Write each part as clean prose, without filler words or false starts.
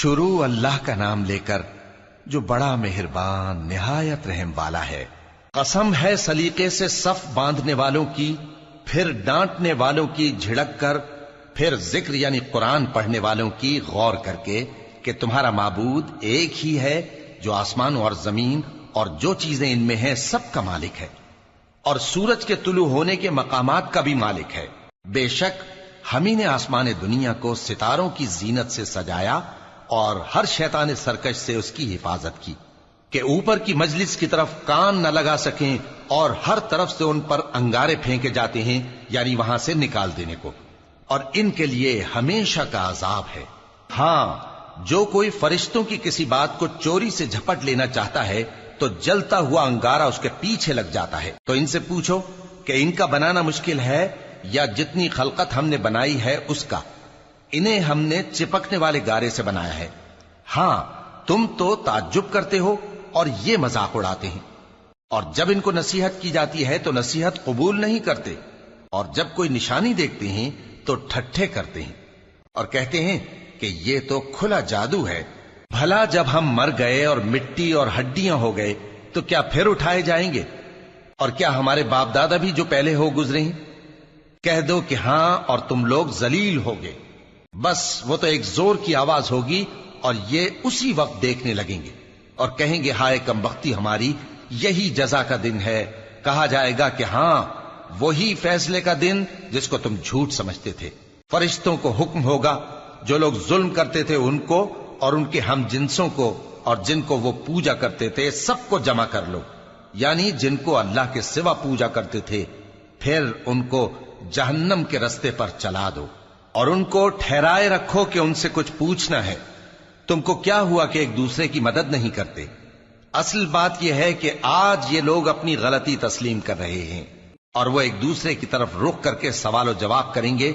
شروع اللہ کا نام لے کر جو بڑا مہربان نہایت رحم والا ہے۔ قسم ہے سلیقے سے صف باندھنے والوں کی، پھر ڈانٹنے والوں کی جھڑک کر، پھر ذکر یعنی قرآن پڑھنے والوں کی غور کر کے کہ تمہارا معبود ایک ہی ہے جو آسمان اور زمین اور جو چیزیں ان میں ہیں سب کا مالک ہے، اور سورج کے طلوع ہونے کے مقامات کا بھی مالک ہے۔ بے شک ہم ہی نے آسمان دنیا کو ستاروں کی زینت سے سجایا اور ہر شیطان سرکش سے اس کی حفاظت کی کہ اوپر کی مجلس کی طرف کان نہ لگا سکیں، اور ہر طرف سے ان پر انگارے پھینکے جاتے ہیں یعنی وہاں سے نکال دینے کو، اور ان کے لیے ہمیشہ کا عذاب ہے۔ ہاں، جو کوئی فرشتوں کی کسی بات کو چوری سے جھپٹ لینا چاہتا ہے تو جلتا ہوا انگارہ اس کے پیچھے لگ جاتا ہے۔ تو ان سے پوچھو کہ ان کا بنانا مشکل ہے یا جتنی خلقت ہم نے بنائی ہے اس کا؟ انہیں ہم نے چپکنے والے گارے سے بنایا ہے۔ ہاں، تم تو تعجب کرتے ہو اور یہ مذاق اڑاتے ہیں، اور جب ان کو نصیحت کی جاتی ہے تو نصیحت قبول نہیں کرتے، اور جب کوئی نشانی دیکھتے ہیں تو ٹھٹھے کرتے ہیں اور کہتے ہیں کہ یہ تو کھلا جادو ہے۔ بھلا جب ہم مر گئے اور مٹی اور ہڈیاں ہو گئے تو کیا پھر اٹھائے جائیں گے؟ اور کیا ہمارے باپ دادا بھی جو پہلے ہو گزرے ہیں؟ کہہ دو کہ ہاں، اور تم لوگ ذلیل ہوگے۔ بس وہ تو ایک زور کی آواز ہوگی اور یہ اسی وقت دیکھنے لگیں گے اور کہیں گے ہائے کمبختی ہماری، یہی جزا کا دن ہے۔ کہا جائے گا کہ ہاں، وہی فیصلے کا دن جس کو تم جھوٹ سمجھتے تھے۔ فرشتوں کو حکم ہوگا جو لوگ ظلم کرتے تھے ان کو اور ان کے ہم جنسوں کو اور جن کو وہ پوجا کرتے تھے سب کو جمع کر لو، یعنی جن کو اللہ کے سوا پوجا کرتے تھے، پھر ان کو جہنم کے رستے پر چلا دو اور ان کو ٹھہرائے رکھو کہ ان سے کچھ پوچھنا ہے۔ تم کو کیا ہوا کہ ایک دوسرے کی مدد نہیں کرتے؟ اصل بات یہ ہے کہ آج یہ لوگ اپنی غلطی تسلیم کر رہے ہیں اور وہ ایک دوسرے کی طرف رخ کر کے سوال و جواب کریں گے۔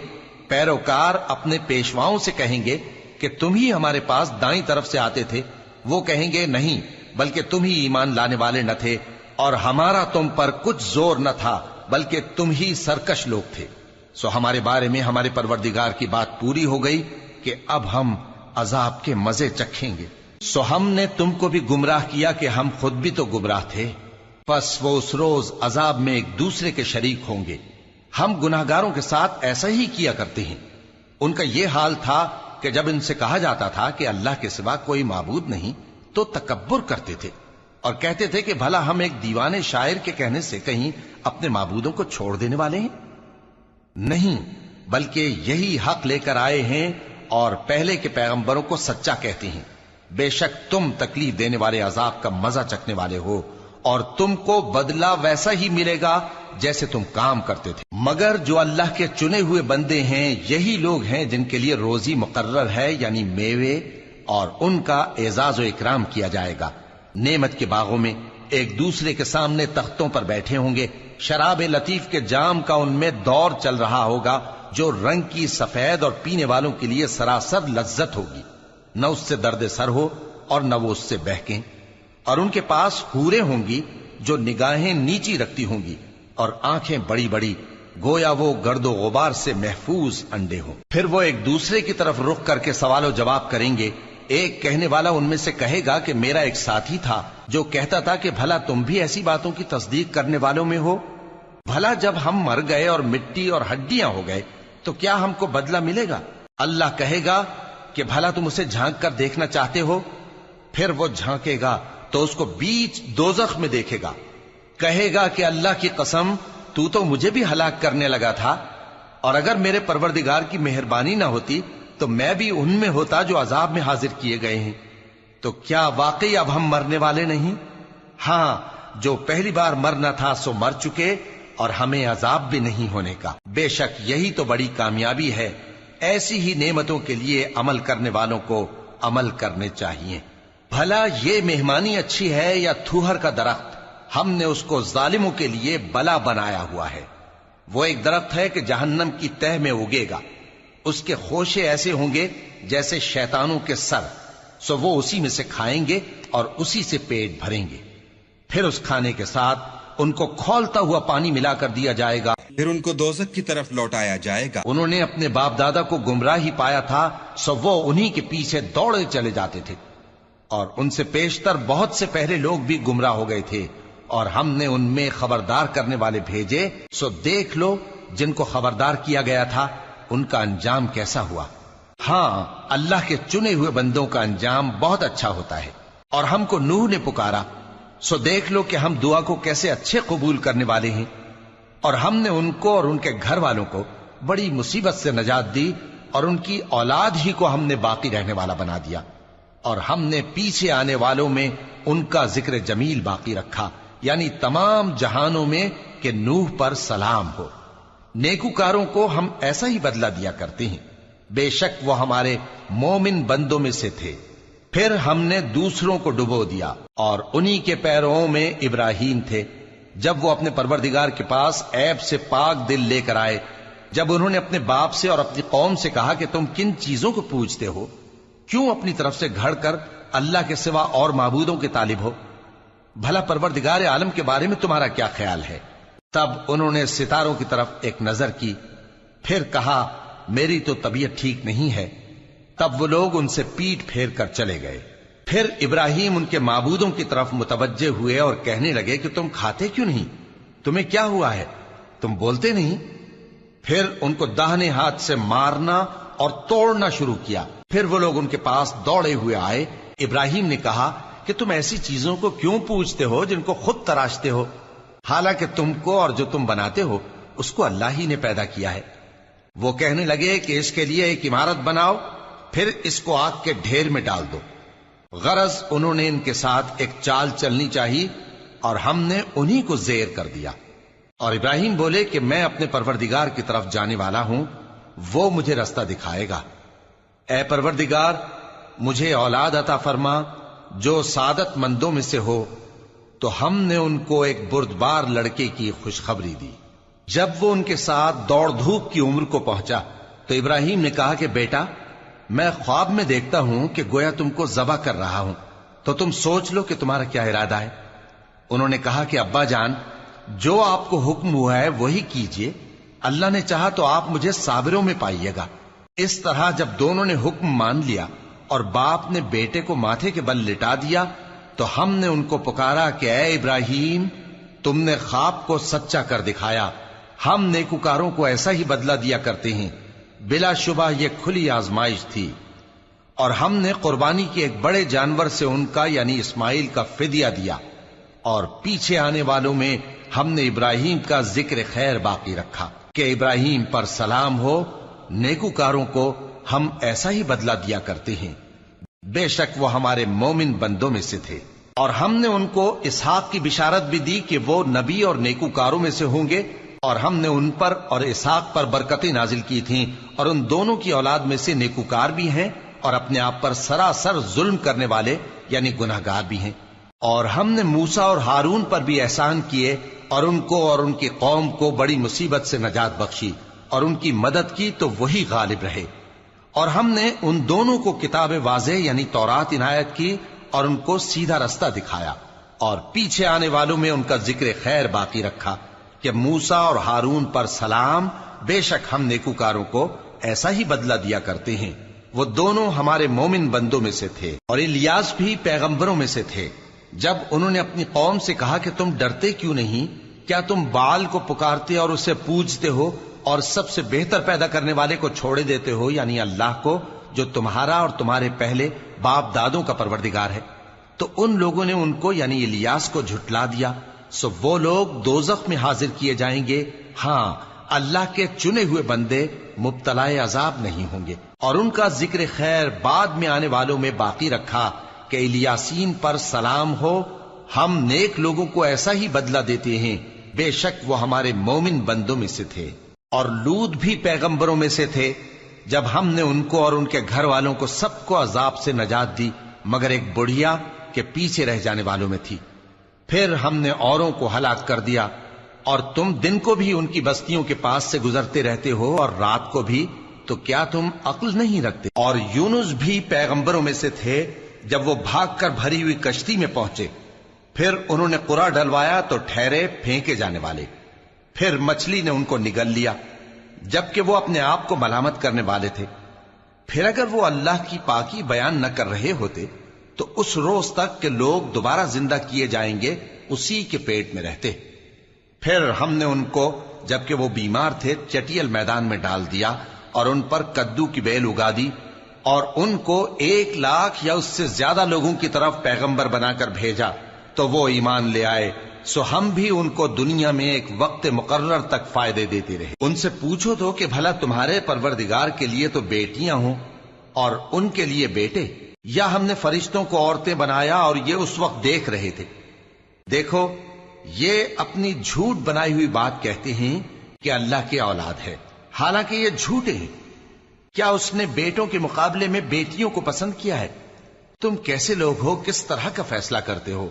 پیروکار اپنے پیشواؤں سے کہیں گے کہ تم ہی ہمارے پاس دائیں طرف سے آتے تھے۔ وہ کہیں گے نہیں، بلکہ تم ہی ایمان لانے والے نہ تھے، اور ہمارا تم پر کچھ زور نہ تھا، بلکہ تم ہی سرکش لوگ تھے۔ سو ہمارے بارے میں ہمارے پروردگار کی بات پوری ہو گئی کہ اب ہم عذاب کے مزے چکھیں گے۔ سو ہم نے تم کو بھی گمراہ کیا کہ ہم خود بھی تو گمراہ تھے، پس وہ اس روز عذاب میں ایک دوسرے کے شریک ہوں گے۔ ہم گناہگاروں کے ساتھ ایسا ہی کیا کرتے ہیں۔ ان کا یہ حال تھا کہ جب ان سے کہا جاتا تھا کہ اللہ کے سوا کوئی معبود نہیں تو تکبر کرتے تھے اور کہتے تھے کہ بھلا ہم ایک دیوانے شاعر کے کہنے سے کہیں اپنے معبودوں کو چھوڑ دینے والے ہیں؟ نہیں، بلکہ یہی حق لے کر آئے ہیں اور پہلے کے پیغمبروں کو سچا کہتے ہیں۔ بے شک تم تکلیف دینے والے عذاب کا مزہ چکھنے والے ہو، اور تم کو بدلہ ویسا ہی ملے گا جیسے تم کام کرتے تھے۔ مگر جو اللہ کے چنے ہوئے بندے ہیں یہی لوگ ہیں جن کے لیے روزی مقرر ہے، یعنی میوے، اور ان کا اعزاز و اکرام کیا جائے گا۔ نعمت کے باغوں میں ایک دوسرے کے سامنے تختوں پر بیٹھے ہوں گے، شراب لطیف کے جام کا ان میں دور چل رہا ہوگا جو رنگ کی سفید اور پینے والوں کے لیے سراسر لذت ہوگی، نہ اس سے درد سر ہو اور نہ وہ اس سے بہکیں۔ اور ان کے پاس حوریں ہوں گی جو نگاہیں نیچی رکھتی ہوں گی اور آنکھیں بڑی بڑی، گویا وہ گرد و غبار سے محفوظ انڈے ہوں۔ پھر وہ ایک دوسرے کی طرف رخ کر کے سوال و جواب کریں گے۔ ایک کہنے والا ان میں سے کہے گا کہ میرا ایک ساتھی تھا جو کہتا تھا کہ بھلا تم بھی ایسی باتوں کی تصدیق کرنے والوں میں ہو؟ بھلا جب ہم مر گئے اور مٹی اور ہڈیاں ہو گئے تو کیا ہم کو بدلہ ملے گا؟ اللہ کہے گا کہ بھلا تم اسے جھانک کر دیکھنا چاہتے ہو؟ پھر وہ جھانکے گا تو اس کو بیچ دوزخ میں دیکھے گا، کہے گا کہ اللہ کی قسم تو مجھے بھی ہلاک کرنے لگا تھا، اور اگر میرے پروردگار کی مہربانی نہ ہوتی تو میں بھی ان میں ہوتا جو عذاب میں حاضر کیے گئے ہیں۔ تو کیا واقعی اب ہم مرنے والے نہیں؟ ہاں، جو پہلی بار مرنا تھا سو مر چکے، اور ہمیں عذاب بھی نہیں ہونے کا۔ بے شک یہی تو بڑی کامیابی ہے۔ ایسی ہی نعمتوں کے لیے عمل کرنے والوں کو عمل کرنے چاہیے۔ بھلا یہ مہمانی اچھی ہے یا تھوہر کا درخت؟ ہم نے اس کو ظالموں کے لیے بلا بنایا ہوا ہے۔ وہ ایک درخت ہے کہ جہنم کی تہ میں اگے گا، اس کے خوشے ایسے ہوں گے جیسے شیطانوں کے سر، سو وہ اسی میں سے کھائیں گے اور اسی سے پیٹ بھریں گے۔ پھر اس کھانے کے ساتھ ان کو کھولتا ہوا پانی ملا کر دیا جائے گا، پھر ان کو دوزخ کی طرف لوٹایا جائے گا۔ انہوں نے اپنے باپ دادا کو گمراہ ہی پایا تھا، سو وہ انہی کے پیچھے دوڑے چلے جاتے تھے، اور ان سے پیشتر بہت سے پہلے لوگ بھی گمراہ ہو گئے تھے، اور ہم نے ان میں خبردار کرنے والے بھیجے، سو دیکھ لو جن کو خبردار کیا گیا تھا ان کا انجام کیسا ہوا۔ ہاں، اللہ کے چنے ہوئے بندوں کا انجام بہت اچھا ہوتا ہے۔ اور ہم کو نوح نے پکارا، سو دیکھ لو کہ ہم دعا کو کیسے اچھے قبول کرنے والے ہیں، اور ہم نے ان کو اور ان کے گھر والوں کو بڑی مصیبت سے نجات دی، اور ان کی اولاد ہی کو ہم نے باقی رہنے والا بنا دیا، اور ہم نے پیچھے آنے والوں میں ان کا ذکر جمیل باقی رکھا، یعنی تمام جہانوں میں کہ نوح پر سلام ہو۔ نیکوکاروں کو ہم ایسا ہی بدلہ دیا کرتے ہیں، بے شک وہ ہمارے مومن بندوں میں سے تھے۔ پھر ہم نے دوسروں کو ڈبو دیا، اور انہی کے پیروں میں ابراہیم تھے، جب وہ اپنے پروردگار کے پاس عیب سے پاک دل لے کر آئے، جب انہوں نے اپنے باپ سے اور اپنی قوم سے کہا کہ تم کن چیزوں کو پوجتے ہو، کیوں اپنی طرف سے گھڑ کر اللہ کے سوا اور معبودوں کے طالب ہو؟ بھلا پروردگار عالم کے بارے میں تمہارا کیا خیال ہے؟ تب انہوں نے ستاروں کی طرف ایک نظر کی، پھر کہا میری تو طبیعت ٹھیک نہیں ہے۔ تب وہ لوگ ان سے پیٹ پھیر کر چلے گئے۔ پھر ابراہیم ان کے معبودوں کی طرف متوجہ ہوئے اور کہنے لگے کہ تم کھاتے کیوں نہیں؟ تمہیں کیا ہوا ہے؟ تم بولتے نہیں؟ پھر ان کو داہنے ہاتھ سے مارنا اور توڑنا شروع کیا۔ پھر وہ لوگ ان کے پاس دوڑے ہوئے آئے۔ ابراہیم نے کہا کہ تم ایسی چیزوں کو کیوں پوجتے ہو جن کو خود تراشتے ہو، حالانکہ تم کو اور جو تم بناتے ہو اس کو اللہ ہی نے پیدا کیا ہے۔ وہ کہنے لگے کہ اس کے لیے ایک عمارت بناؤ، پھر اس کو آگ کے ڈھیر میں ڈال دو۔ غرض انہوں نے ان کے ساتھ ایک چال چلنی چاہی، اور ہم نے انہی کو زیر کر دیا۔ اور ابراہیم بولے کہ میں اپنے پروردگار کی طرف جانے والا ہوں، وہ مجھے رستہ دکھائے گا۔ اے پروردگار، مجھے اولاد عطا فرما جو سعادت مندوں میں سے ہو۔ تو ہم نے ان کو ایک بردبار لڑکے کی خوشخبری دی۔ جب وہ ان کے ساتھ دوڑ دھوپ کی عمر کو پہنچا تو ابراہیم نے کہا کہ بیٹا، میں خواب میں دیکھتا ہوں کہ گویا تم کو ذبح کر رہا ہوں، تو تم سوچ لو کہ تمہارا کیا ارادہ ہے۔ انہوں نے کہا کہ ابا جان، جو آپ کو حکم ہوا ہے وہی کیجئے، اللہ نے چاہا تو آپ مجھے صابروں میں پائیے گا۔ اس طرح جب دونوں نے حکم مان لیا اور باپ نے بیٹے کو ماتھے کے بل لٹا دیا، تو ہم نے ان کو پکارا کہ اے ابراہیم، تم نے خواب کو سچا کر دکھایا، ہم نیکوکاروں کو ایسا ہی بدلہ دیا کرتے ہیں۔ بلا شبہ یہ کھلی آزمائش تھی، اور ہم نے قربانی کی ایک بڑے جانور سے ان کا یعنی اسماعیل کا فدیہ دیا، اور پیچھے آنے والوں میں ہم نے ابراہیم کا ذکر خیر باقی رکھا کہ ابراہیم پر سلام ہو۔ نیکوکاروں کو ہم ایسا ہی بدلہ دیا کرتے ہیں، بے شک وہ ہمارے مومن بندوں میں سے تھے۔ اور ہم نے ان کو اسحاق کی بشارت بھی دی کہ وہ نبی اور نیکوکاروں میں سے ہوں گے، اور ہم نے ان پر اور اسحاق پر برکتیں نازل کی تھیں، اور ان دونوں کی اولاد میں سے نیکوکار بھی ہیں اور اپنے آپ پر سراسر ظلم کرنے والے یعنی گناہگار بھی ہیں۔ اور ہم نے موسیٰ اور ہارون پر بھی احسان کیے، اور ان کو اور ان کی قوم کو بڑی مصیبت سے نجات بخشی، اور ان کی مدد کی تو وہی غالب رہے۔ اور ہم نے ان دونوں کو کتاب واضح یعنی تورات عنایت کی، اور ان کو سیدھا رستہ دکھایا، اور پیچھے آنے والوں میں ان کا ذکر خیر باقی رکھا کہ موسیٰ اور ہارون پر سلام، بے شک ہم نیکوکاروں کو ایسا ہی بدلہ دیا کرتے ہیں۔ وہ دونوں ہمارے مومن بندوں میں سے تھے، اور الیاس بھی پیغمبروں میں سے تھے۔ جب انہوں نے اپنی قوم سے کہا کہ تم ڈرتے کیوں نہیں؟ کیا تم بال کو پکارتے اور اسے پوجتے ہو، اور سب سے بہتر پیدا کرنے والے کو چھوڑے دیتے ہو یعنی اللہ کو، جو تمہارا اور تمہارے پہلے باپ دادوں کا پروردگار ہے؟ تو ان لوگوں نے ان کو یعنی الیاس کو جھٹلا دیا، سو وہ لوگ دوزخ میں حاضر کیے جائیں گے۔ ہاں، اللہ کے چنے ہوئے بندے مبتلا عذاب نہیں ہوں گے۔ اور ان کا ذکر خیر بعد میں آنے والوں میں باقی رکھا کہ الیاسین پر سلام ہو، ہم نیک لوگوں کو ایسا ہی بدلہ دیتے ہیں، بے شک وہ ہمارے مومن بندوں میں سے تھے۔ اور لوط بھی پیغمبروں میں سے تھے، جب ہم نے ان کو اور ان کے گھر والوں کو سب کو عذاب سے نجات دی، مگر ایک بڑھیا کہ پیچھے رہ جانے والوں میں تھی۔ پھر ہم نے اوروں کو ہلاک کر دیا، اور تم دن کو بھی ان کی بستیوں کے پاس سے گزرتے رہتے ہو اور رات کو بھی، تو کیا تم عقل نہیں رکھتے؟ اور یونس بھی پیغمبروں میں سے تھے، جب وہ بھاگ کر بھری ہوئی کشتی میں پہنچے، پھر انہوں نے قرا ڈلوایا تو ٹھہرے پھینکے جانے والے. پھر مچھلی نے ان کو نگل لیا جبکہ وہ اپنے آپ کو ملامت کرنے والے تھے. پھر اگر وہ اللہ کی پاکی بیان نہ کر رہے ہوتے تو اس روز تک کہ لوگ دوبارہ زندہ کیے جائیں گے اسی کے پیٹ میں رہتے. پھر ہم نے ان کو جبکہ وہ بیمار تھے چٹیل میدان میں ڈال دیا اور ان پر کدو کی بیل اگا دی اور ان کو 1,00,000 یا اس سے زیادہ لوگوں کی طرف پیغمبر بنا کر بھیجا تو وہ ایمان لے آئے. سو ہم بھی ان کو دنیا میں ایک وقت مقرر تک فائدے دیتے رہے. ان سے پوچھو تو کہ بھلا تمہارے پروردگار کے لیے تو بیٹیاں ہوں اور ان کے لیے بیٹے، یا ہم نے فرشتوں کو عورتیں بنایا اور یہ اس وقت دیکھ رہے تھے؟ دیکھو یہ اپنی جھوٹ بنائی ہوئی بات کہتے ہیں کہ اللہ کی اولاد ہے، حالانکہ یہ جھوٹے ہیں. کیا اس نے بیٹوں کے مقابلے میں بیٹیوں کو پسند کیا ہے؟ تم کیسے لوگ ہو، کس طرح کا فیصلہ کرتے ہو؟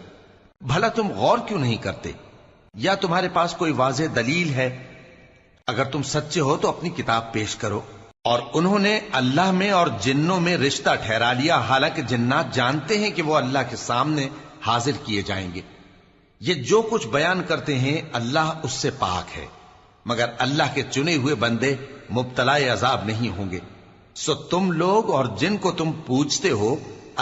بھلا تم غور کیوں نہیں کرتے؟ یا تمہارے پاس کوئی واضح دلیل ہے؟ اگر تم سچے ہو تو اپنی کتاب پیش کرو. اور انہوں نے اللہ میں اور جنوں میں رشتہ ٹھہرا لیا، حالانکہ جنات جانتے ہیں کہ وہ اللہ کے سامنے حاضر کیے جائیں گے. یہ جو کچھ بیان کرتے ہیں اللہ اس سے پاک ہے، مگر اللہ کے چنے ہوئے بندے مبتلا عذاب نہیں ہوں گے. سو تم لوگ اور جن کو تم پوجتے ہو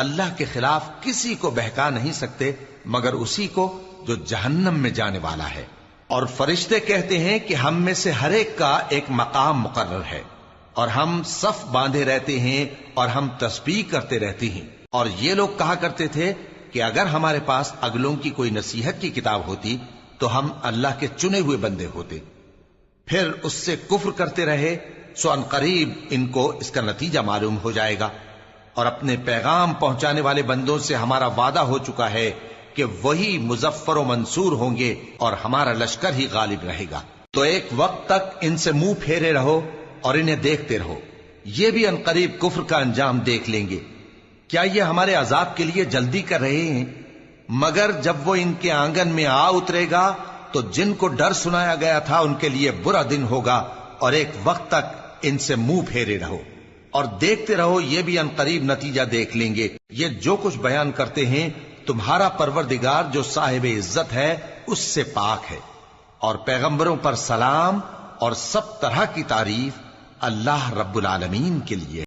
اللہ کے خلاف کسی کو بہکا نہیں سکتے مگر اسی کو جو جہنم میں جانے والا ہے. اور فرشتے کہتے ہیں کہ ہم میں سے ہر ایک کا ایک مقام مقرر ہے اور ہم صف باندھے رہتے ہیں اور ہم تسبیح کرتے رہتے ہیں. اور یہ لوگ کہا کرتے تھے کہ اگر ہمارے پاس اگلوں کی کوئی نصیحت کی کتاب ہوتی تو ہم اللہ کے چنے ہوئے بندے ہوتے. پھر اس سے کفر کرتے رہے، سو ان قریب ان کو اس کا نتیجہ معلوم ہو جائے گا. اور اپنے پیغام پہنچانے والے بندوں سے ہمارا وعدہ ہو چکا ہے کہ وہی مظفر و منصور ہوں گے اور ہمارا لشکر ہی غالب رہے گا. تو ایک وقت تک ان سے منہ پھیرے رہو اور انہیں دیکھتے رہو، یہ بھی ان قریب کفر کا انجام دیکھ لیں گے. کیا یہ ہمارے عذاب کے لیے جلدی کر رہے ہیں؟ مگر جب وہ ان کے آنگن میں آ اترے گا تو جن کو ڈر سنایا گیا تھا ان کے لیے برا دن ہوگا. اور ایک وقت تک ان سے منہ پھیرے رہو اور دیکھتے رہو، یہ بھی ان قریب نتیجہ دیکھ لیں گے. یہ جو کچھ بیان کرتے ہیں تمہارا پروردگار جو صاحب عزت ہے اس سے پاک ہے. اور پیغمبروں پر سلام اور سب طرح کی تعریف اللہ رب العالمین کے لیے.